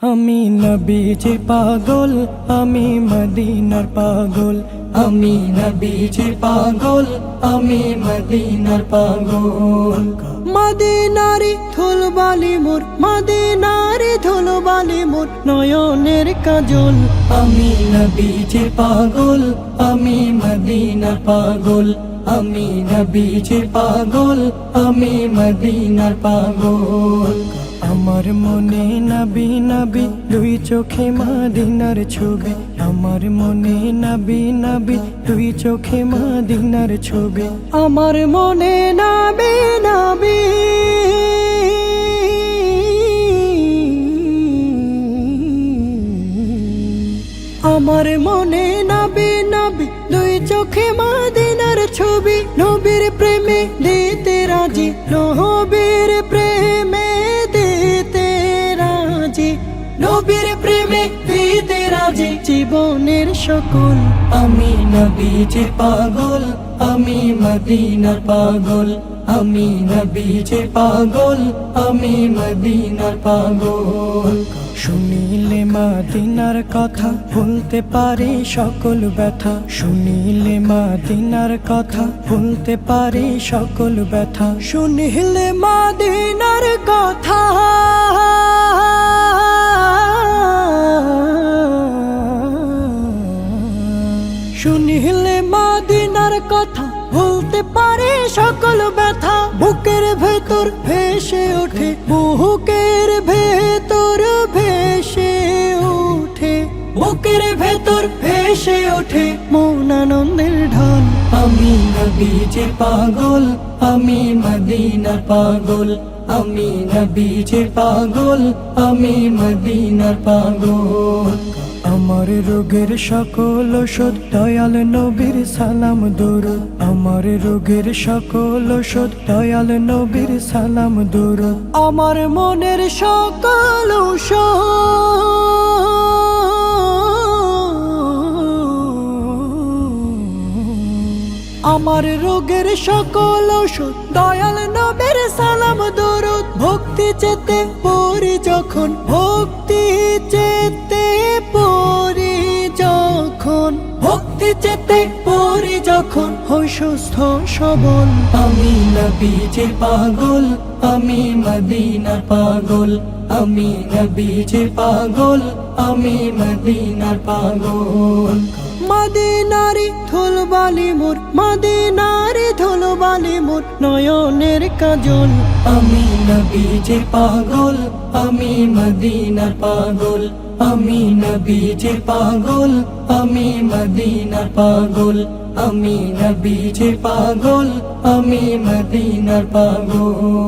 আমি নবীজির পাগল, আমি মদিনার পাগল। আমি নবীজির পাগল, আমি মদিনার পাগল। মদিনারি ধুলবালি মোর, মদিনারি ধুলবালি মোর নয়নের কাজল। আমি নবীজির পাগল, আমি মদিনার পাগল। আমি নবীজির পাগল, আমি মদিনার পাগল। আমার মনে নবী নবী দুই চোখে মদিনার ছবি। আমার মনে নবী নবী দুই চোখে মদিনার ছবি। আমার মনে নবী নবী আমার মনে নবী নবী দুই চোখে মদিনার ছবি। নবীর প্রেমে দিতে রাজি, নবীর প্রেমে দিতে রাজি, নবীর প্রেমে দিতে রাজি জীবনের সকল। আমি নবীজির পাগল, আমি মদিনার পাগল। আমি নবীজির পাগল, আমি মদিনার পাগল। শুনিলে মদিনার কথা ভুলতে পারি সকল ব্যথা। শুনিলে মদিনার কথা ভুলতে পারি সকল ব্যথা। শুনিলে মদিনার কথা শুনিলে মদিনার কথা ভুলতে পারে সকল ব্যথা। বুকের ভেতর ভেসে ওঠে, বুকের ভেতর ভেসে ওঠে, বুকের ভেতর ভেসে ওঠে মন আনন্দের ঢল। আমি নবীজির পাগল, আমি মদিনার পাগল। আমি নবীজির পাগল, আমি মদিনার পাগল। আমার রোগের সকল ওষুধ দয়াল নবীর সালাম দরুদ। আমার রোগের সকল ওষুধ দয়াল নবীর সালাম দরুদ। আমার মনের সকল আমার রোগের সকল ওষুধ দয়াল নবীর সালাম দরুদ। ভক্তি চেতে পড়ি যখন, ভক্তি চেতে পড়ি যখন, ভক্তি চেতে পড়ি যখন হই সুস্থ সবল। আমি নবীজির পাগল, আমি মদিনার পাগল। আমি নবীজির পাগল, আমি মদিনার পাগল। মদিনারি ধুলবালি মোর, মদিনারি ধুলবালি মোর নয়নের কাজল। আমি নবীজির পাগল, আমি মদিনার পাগল। আমি নবীজির পাগল, আমি মদিনার পাগল। আমি নবীজির পাগল, আমি মদিনার পাগল।